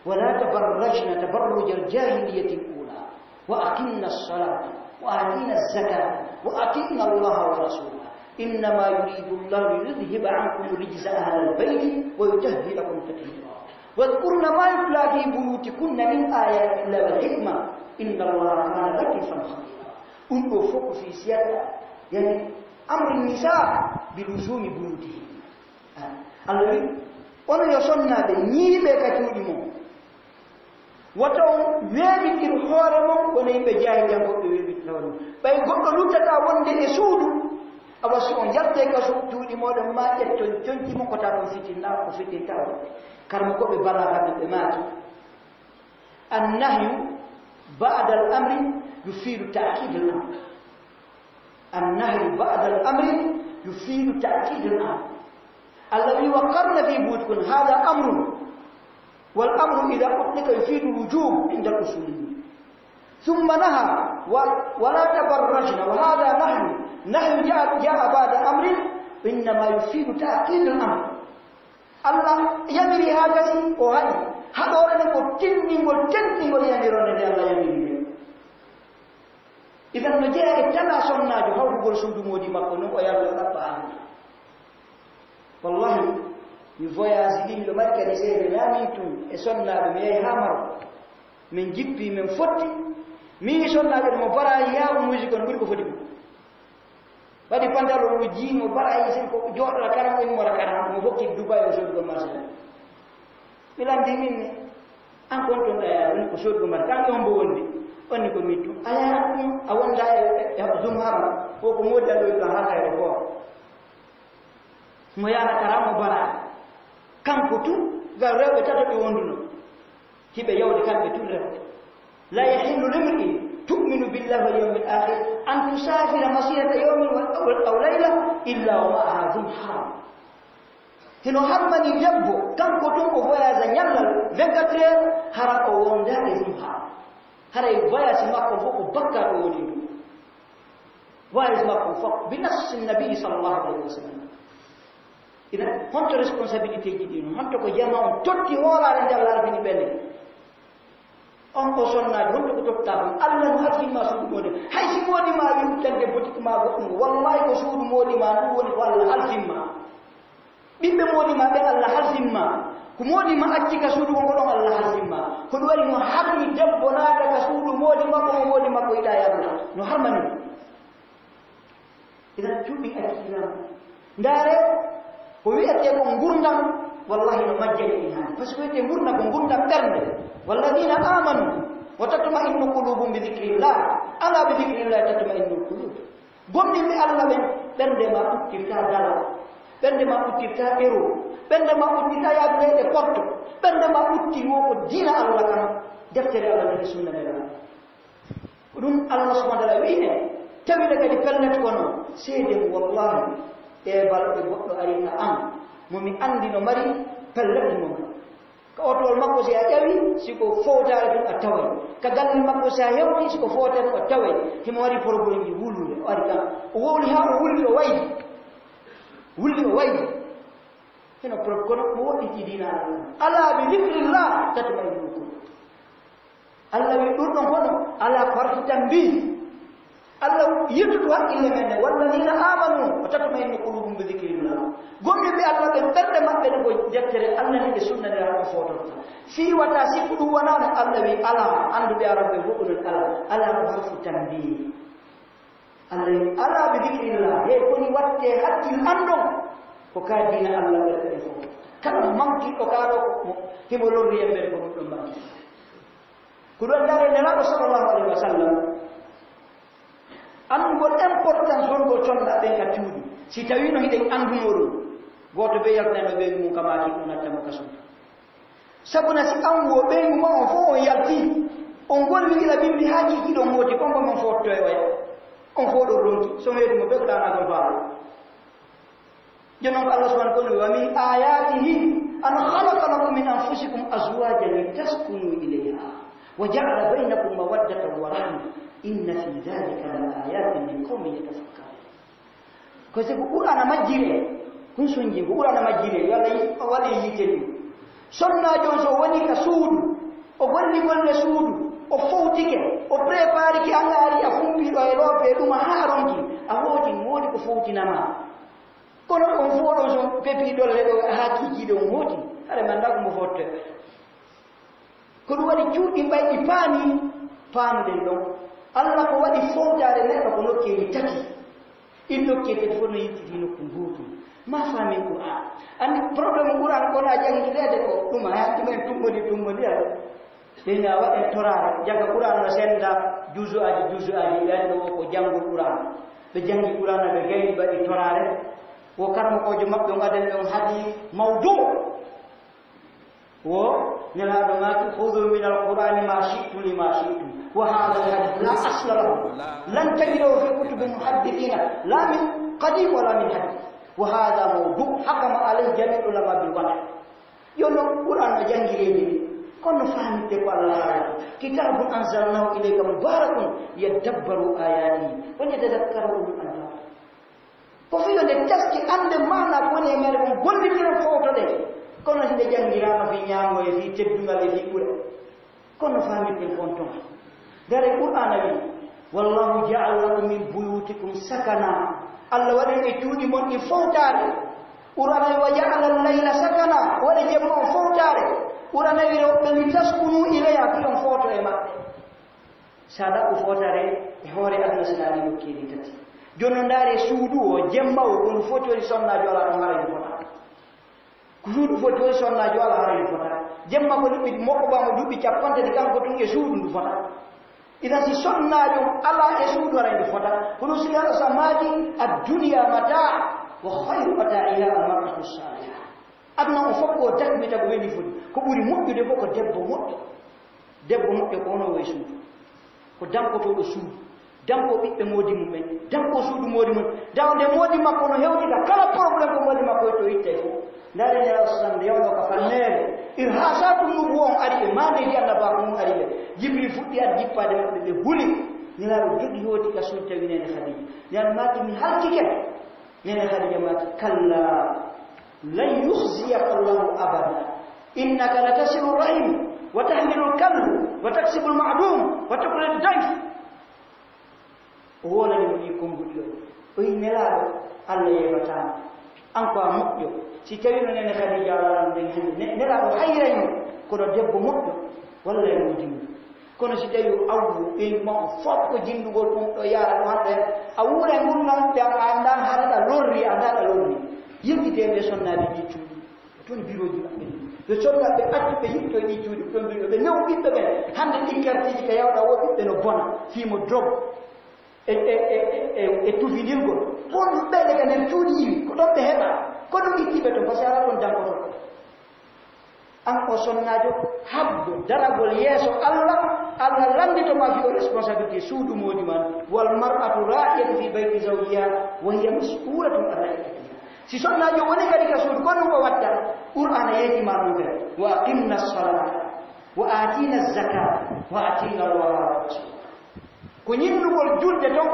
ولا تبرجن تبرج الجاهلية الأولى وأقمنا الصلاة وآتينا الزكاة وأطيعنا الله ورسوله إنما يريد الله ليذهب عنكم رجز أهل البيت ويطهركم تطهيرا واذكرن ما يتلى في بيوتكن من آيات الله والحكمة إن الله كان لطيفا خبيرا أنه فوق في سيادة يعني أمر النساء بلزوم بيوتهم الذي أنا يصنع بنيبه كتولمو wato webi tir hoore mo woni be jaayi jango be webi tawon bay goddo lutata wonde e suudu awasu on yalte ka su tuudi modon ma jetton jonti mo ko tan fitinna ko fitinta karmo ko be balaga be maaki annahyu ba'da al-amri yufidu ta'kid al-amr annahyu ba'da al-amri yufidu ta'kid al-amr alladhi waqarna fi buyutikum hadha amrun wal amru idha utlika yufidu al-wujub 'inda al-usuliyyin thumma naha wa la tabarrajna wa hadha nahyu ja'a ba'da amri inma yufidu ta'kid al-amr Allah yamiri hagasi o hadi hadore ko tinningol yamirone de Allah yamiri idan no jeeya tana sonnajo hawrugol suudu modi makko non o yalla dabba an wallahi mi voyage dimi do marke de sere lamitu e sonnaado mi yahi hamar min jippi min fotti mi sonnaado mo bara yaawu musique on buri ko foti wadi pandalo lo jiimo bara yi ko jodala karam en mora karam mo hokki Dubai o sodu marché milandi min an kon ton da ko sodu mar kan on bo wondi onni ko mitu aya dum a wonda e zum haram ko ko modalo ko ha kay ko mo yana karam mo bara kan ko tu ga rewbe tata be wonduno hibe yawde kambe tu rewbe la yahillu limri تؤمن بالله واليوم الآخر أن تسافر مسيرة يوم أو ليلة إلا ومعها ذو حرام هنو حرمني جنبه كم كتوم وفيا زنيالا 24 حرام أو وندا ذو حرام هذا يفيا سماكم فوق بكر وليد فيا سماكم فوق بنص النبي صلى الله عليه وسلم إذا هنتو responsibility جديد هنتو كجماعة تطي ولا رجال لارفين بني on ko sonna do ko tokkam Allah no hakki ma suudu modi hay si modi ma wi tande botik ma go wallahi ko suudu modi ma du woni ko Allah halfimma bibbe modi ma be Allah halfimma ko modi ma acci ka suudu ko don Allah halfimma ko do wari mo habbi debbo naada ka suudu modi makko mo modi makko ida yalla no harmani idan tubi al-islam ndare ko wi'ete ko ngurdam wallahi no majjani ina parce que te ngurna ko ngurdam bernde والذين آمنوا وتطمئن قلوبهم بذكر الله ألا بذكر الله تطمئن القلوب قمني بألا بندما أكتفتا دالا بندما أكتفتا إيرو بندما أكتفتا يابني قرط بندما أكتفتا دين الله كما دفتر الله نبي سنة الله ودون الله سبحانه وتعالى وينه تبي لك لفلنت كونو سيدم والله إبال إبوكو أرينا ممي أندي نمري فلنت نمري ko otol makko si ajawi siko fotare dum attaway ka galli makko sa hewti siko fotare ko attaway himo wari problème ji wulude wari ka o woli ha o wulli o waydi heno pro kono mo wodi ti dina ala bi dhikrillah tatma'innul qulub alla wi durdon hono ala farfu tambi Allah yitu hakkille men walladina amanu wa tatma'innu qulubuhum bi dhikrillah gombe be Allah be berde mabbe ko deftere Allah ni sunna de rafa foto fi wata sifudu wana Allah wi ala andu be arabe hukul ala harfu tanbih Allah ala bi dhikrillah he ko ni watte hakkil ando ko ka dina Allah be defo kala manki ko karo himo lorri yembe ko dum ba ko do dare ne la sallallahu alaihi wasallam angol importance wongo tonda be katudi si tawino hide andumodo goto be yaltano be mum kamaki onata mo kaso sabuna si ango be mum on fo yalti on gol wi la bimbi haji kido moti kongo mon fotto e waya on fo do ronki so meedi mo be dana do faala jonon Allah subhanahu wa ta'ala wa min ayatihi an khalaqa lakum min anfusikum azwajan litaskunu ilayha wa ja'ala bainakum mawaddatan wa rahmah inna fi dhalika laayatin liqaumin yatafakkarun ko se Qur'ana majjire kun sunji Qur'ana majjire yalla wali yiteli sonna jonso woni ka suudu o golli golle suudu o fawtike o prepare ki angari a fumbi do e lope dum haronki a hoti modi ko fawtinama kono on fodo so pepi dolle do hakiki do modi are manda ko mo fotte ko do wadi cuudi mbay ipani pamde do Allah ko wadi fowtare neddo ko nokki tati in nokki te fono yitti dino ko goto ma fami Qur'an andi problem Qur'an ko na jangi lede ko dum hayati men tumbodi ala ina wa torare jaga Qur'an no senda juzu aji yando ko jangul Qur'an be jangi qur'ana be gayni badi torare wo karmo ko jo mabbe ngaden on hadi mawdu wo nela do ngati khudhu min alqur'ani ma shi'tu lima shi'tu wa hadha alhadith la asla lahu lan tajidu fi kutub muhaddithina la min qadim wala min hadith wa hadha mawdu hakama alayhi jami' ulama bil wahd yono qur'an jangi leni kono fahamite ko Allah kitabun anzalnahu ilayka mubarakun yadabbaru ayati wa yatadhakkaru ulul albab ko fiyo de taski ande mana ko ne mere ko gollitira foto de kono hinde jangirama fi nyaamo e fi teddungal e fi ɓura kono faamiten fonton dare qur'ana wi wallahu ja'ala lakum min buyutikum sakana allah waɗen e cuuɗi mon ɗi fowtare qur'ana wi wa ja'ala al-layla sakana waɗe jemma on fowtare qur'ana wi rewɓe li taskunu ilayha fi on foto e maɓɓe sa ɗaɓɓu fotare e hoore aduna sinani nokkiɗi tati jonno ndaare suudu o jemma o kono fotori sonnajo ala ɗon hara fota suudu foti woni sonnajo ala hara fota jemma ko duɓi mokko bamo duɓi capante di kanko tun e suudu ndu fota ina si sonnajo ala e suudu hara fota kono si ala samaji ad-dunya mata wa khayru mata'iha al-mar'atu as-salihah aduna o fokko dakbita ko weni foti ko ɓuri moƴƴude fof ko debbo moƴƴo ko ono way suudu ko dankotoɗo suudu danko ɓiɓɓe moodi mumen danko suudu moodi mum dawde moodi makko no hewtita kala probléme ko moodi makko to itte fof ndare ne rasulullah yawno ka fannere irhasatu nubu on ari e mande di annaba ko ari be jibril fuddi ad jippade mabbe be huli nilaaɓe jogi hoti ka so tawi nene khadija yan mati mi halkike nene khadija mati kalla lan yukhziyaka allah abada innaka latasilu rahim wa tahmilu al-kalb wa taksibu al-ma'dum wa tuqri ad-dayf wona ni mo konguɗi o yi nelaaɗo allah yeɓatama anko a moƴƴo si tawi no nene khadija alaɗen hande nelaaɗo hayrayno kono debbo moƴƴo walla e moƴƴimo kono si tawi awwu ɓeyma o fof ko jindugol ɗum ɗo yaara ɗo hande a wuura e gurnanɓe a andan haɗaɗa lorri andaɗa lorri yimɓiteɓe sonnaɓe ɗi cuuɗi toon bureauji maɓɓe ɓe sonnaɓe accuɓe yimɓe ɗi cuuɗi toon bureau ɓe new ɓiɓɓe ɓen hande ɗikkartiji ka yawɗa wo ɓiɓɓe no bona fimo drogue e tufinirgol won ɓeyɗe ka nder cuuɗi yiwi ko ɗon ɓe heɓa ko ɗum ittiɓe to par ce que ala ɗon dankoto an o sonnajo habdo daragol yeeso allah landitoma fi o responsabilité suudu moodi man wal mar'atu ra'iyatu fi bayti zawjiha wa hiya mas'ulatun an ra'iyatiha si sonnajo woni kadi ka suudu kono ko watta qur'ana yeetima ɗum kadi wa aqimna as-salata wa atina az-zakata wa atina allaha wa rasulahu ko ñinnugol julde ton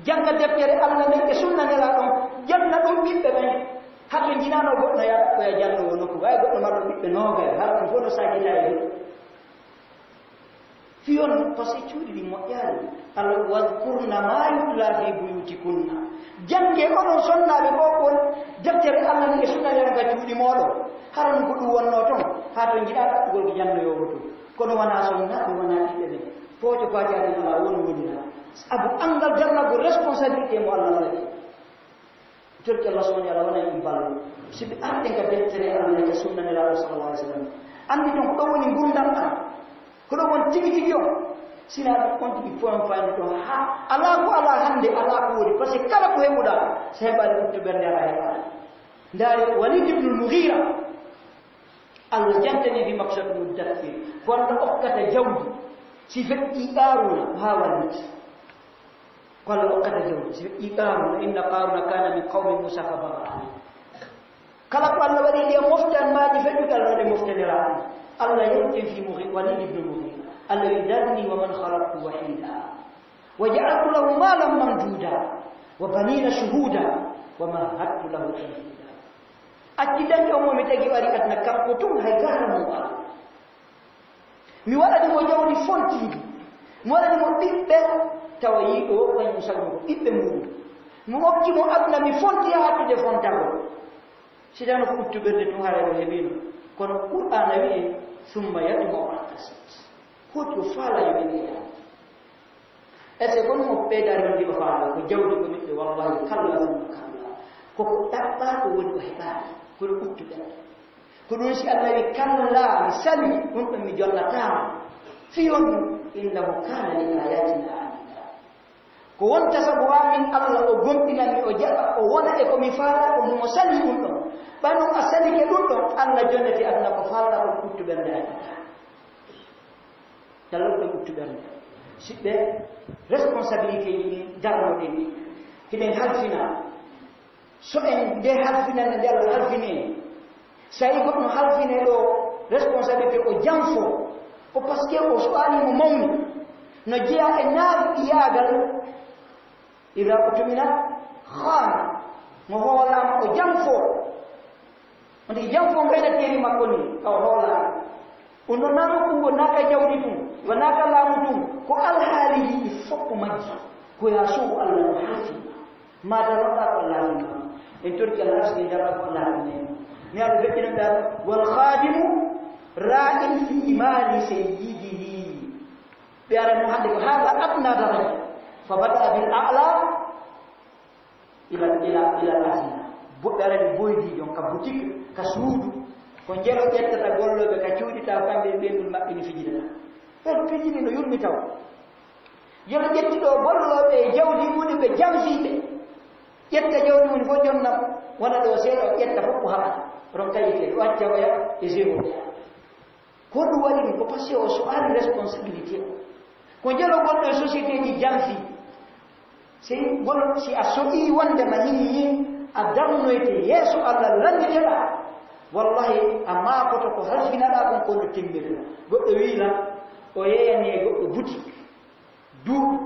janga deftere allah nden e sunna nela ɗon janna ɗum ɓiɓɓe ɓen hato jinano goɗɗo yaɗa koya janno wo nokku way goɗɗo marɗo ɓiɓɓe noogay har ɗum fof no sakita e ɗum fiyon par ce que cuuɗi ɗi moƴƴaani allah wadkurna ma yutla fi buyutikunna jange oɗon sonnaɓe fof kon deftere allah nden e sunna nela ka cuuɗi moɗon haran ko ɗum wonno toon ha to jiɗa ɗaɓɓugol ko jannoyowo toon kono wona sonnaɓe wona ɓiɓɓe ɓen foto faatiade ala woni wonira abu angal darnago responsabilité mo allah waɗi torki allah subhanahu wa ta'ala wona ɗum ballo siɓe arɗen ka deftere allah ka sunna nelaɗo sallallahu alih w sallam andi ton ko ɗo woni gurdam ɗam ko ɗo won tigi tigi o sina ɗum on tigi foen fayde ɗon ha ala ko ala hande ala ko woni par ce que kala ko heɓuɗa so heɓade ɗumto ɓernde ala heɓade ndaari walid ibnul mughira allah jantani fi maksadu mudathir ko allah okkata jawdi si feƴƴi qaruna ha wallit ko allah okkata jawdi si feƴƴi qaruna inna qaruna kana min qawmi musa fa baga alayh kala ko allah waɗi ɗe moftanmaji feƴƴude allah waɗe moftaniraɗum allah yettin fi walid ibnu mughira allah yudarni wa man khalaqtu wahida wa ja'altu lahu malan mamduda wa banina shuhuda wa mahadtu lahu tamhida accidanke o momi tagi wari adna kanko tum hay garamo ala mi waɗanimo jawdi fontiidi mi waɗanimo ɓiɓɓe tawa yiɗo kañum sagmo ko ɓiɓɓe muɗum mi okkimo aduna mi fonti ha hattude fontagol sidano ko ɓuttuɓerde tun hareɗo heɓino kono qur'ana wi'e summa yatma'u an tasat hoti o faalayo ɓeɗeya est ce que kono mo ɓeydari on ndiɓa faala ko jawdi ko ɓiɓɓe wallahi kalla summa kalla koko ɗaɓɓa ko woni ko heɓani kono ɓuttuɓerde ko ɗum si allah wi kalla mi sali ɗum ɗon mi jollatama fiyon innahu kana li ayatina anida ko wonta sabu amin Allah o gomɗinanmi o jaɓa o wona e komi faala ko mo sali ɗum ɗon ɓanon a salike ɗum ɗon Allah jonnati aduna ko faala ko ɓuttu ɓernde aɗa dalal ɗo ɓuttu ɓernde siɓɓe responsabilité ji ɗi darnoɗen ɗi hiɗen halfina so en nde halfinande nde Allah halfine so yi goɗɗo halfine ɗo responsabilité ko janfo o par ce que o suɓanimo mawni no jeeya e naawi iyagal ila utumina khana mo hoolama o janfo onde janfo mbeɗateri makko ni kaw hoolama on ɗon nano kungo naka jawdi tum wonaka laamu tum ko alhaaliji ɗi fof majji koya suuɓo Allah no halfina madanoɗa ko laafima en torki Allah aski darɗa ko laafine ni aɗa feƴƴino ɗa wal khadimu ra'in fi mali sayyidihi ɓe arano hande ko haala adna daraja fa bada bil a'la ila al-adna boɓɓe arani boydi jon ka boutique ka suudu ko jelo ƴettata golloɓe ka cuuɗita kamɓe ɓeɗum maɓɓini fijidata ɓeɗo fijini no yurmi taw yono ƴettiɗo golloɓe e jawdi muni ɓe jamsiɓe ƴetta jawdi muni fof jonnam wona ɗo seeɗa o ƴetta fof ko haɓata ron kayite o acca oya e zéro ko ɗum waɗi ɗum ko par ce que o suɓani responsabilité o ko jelo goɗɗo e société ji jamsi sey gol si a soƴi wondema hini a darnoyte yeeso Allah landiteɗa wallahi a makoto ko halfinaɗa kon kono timmirɗa goɗɗo wiila o yeyani e goɗɗo boutique duuɓi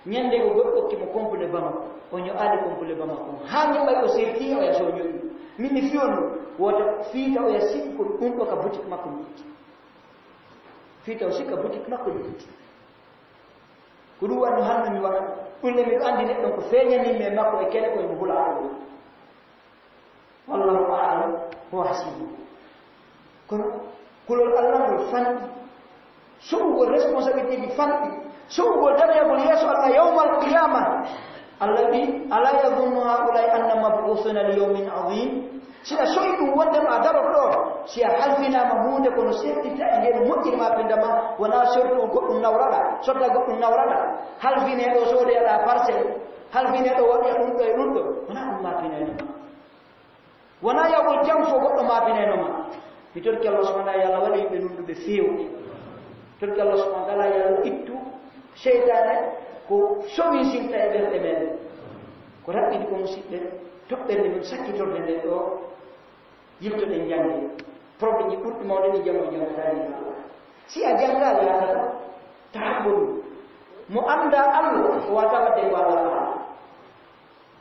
ñande ko goɗɗo okkimo complet bamako o ño'ali complet bamako ha ñoɓay o serti oya so ñoƴi min mi fiyonno wota fiita oya sikko ɗum ɗo ka boutique makko yitti fiita o sikka boutique makko yitti ko ɗum wanno hande mi waɗa ɗumne miɗo andi neɗɗon ko feeñanimi e makko e kene koye mo hula ɗo wallahu a'lam ho hasibu kono kulol Allah ngol fanɗi suɓugol responsabilité ji fanɗi suɓugol darayagol yeeso Allah yawmal qiyama Allah wi ala yadunnu haulai anna mab'uthuna li yawmin azim sila soyi ɗum wondema a darot ɗo si a halfinama hunde kono settita e nden moƴƴirma pindama wona sortu goɗɗum nawraɗa sotta goɗɗum nawraɗa halfine ɗo soodeɗa parcelle halfine ɗo waɗa ɗum ɗo e ɗum ɗo wona ɗum mapinanima wona yawgol jam fo goɗɗo mapinanoma mi torki Allah subhanahu wa ta'ala waɗi yimɓe nunɗuɓe fewɓe torki Allah subhanahu wa ta'ala yalla ittu seytane ko sowi sinta e ɓerɗe meɗen ko raɓɓiɗi ko musidɓe toɓɓerde min sakkitorde nde ɗo yimtoɗen jangde probléme ji ɓurɗi mawɗe ɗi jango jangatani si a jangali yatata tahabboɗum mo anda Allah ko wata wadde ko Allah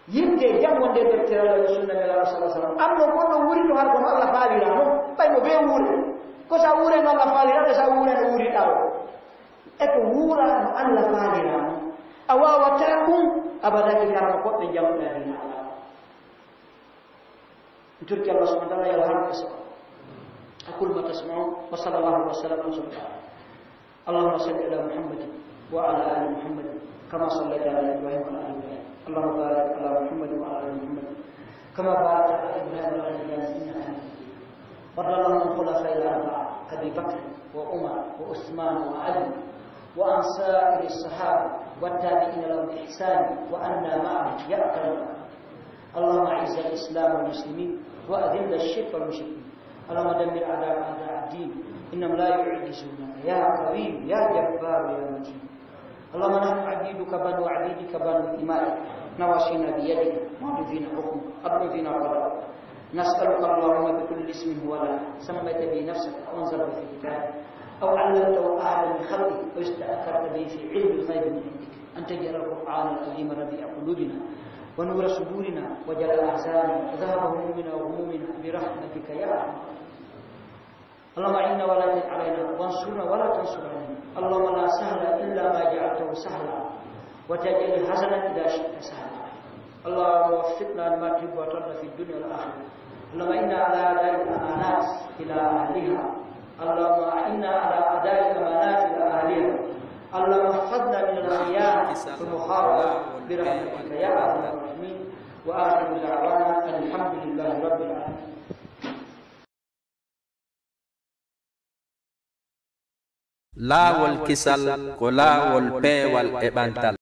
yimde jango nde deftere sunna nelaɗo sallah sallam amno gonɗo wuri ɗo har kono Allah faalira noon ɓay mo ɓe wuure ko sa wuure no Allah faaliraɗo sa wuure no wuriɗa o eko wuura no Allah faalira noon a wawata ɗum abadaki karama koɓɓe jamɗa dina Allah تركي الله سبحانه وتعالى يلهم اسمه أقول ما تسمعون وصلى الله وسلم على رسول الله اللهم صل على محمد وعلى آل محمد كما صليت على إبراهيم وعلى آل إبراهيم اللهم بارك على محمد وعلى آل محمد كما باركت على إبراهيم وعلى آل إبراهيم إنك حميد مجيد وارض اللهم عن الخلفاء الأربعة أبي بكر وعمر وعثمان وعلي وعن سائر الصحابة والتابعين لهم بإحسان وأنا معهم يا أكرم اللهم اعز الاسلام والمسلمين واذل الشرك والمشركين اللهم دمر اعداء الدين انهم لا يعجزونك يا كريم يا جبار يا متين اللهم نحن عبيدك بنو عبيدك بنو إمائك نواصينا بيدك ماض فينا حكمك عدل فينا قضاءك نسالك اللهم بكل اسم هو لك سميت به نفسك او انزلت في كتابك او علمته احدا من خلقك واستاثرت به في علم الغيب من عندك ان تجعل القران العظيم ربيع قلوبنا ونور صدورنا وجلاء احزاننا وذهب همومنا وغمومنا برحمتك يا ارحم اللهم اعنا ولا تعن علينا وانصرنا ولا تنصر علينا اللهم لا سهل الا ما جعلته سهلا وتجعل الحزن اذا شئت سهلا اللهم وفقنا لما تحب وترضى في الدنيا والاخره اللهم انا على اداء الامانات الى اهلها اللهم انا على اداء الامانات الى اهلها اللهم احفظنا من الخيانه والمخاوره برحمتك يا ارحم الراحمين واخر دعوانا الحمد لله رب العالمين. laawol kisal ko laawol peewal e ɓantal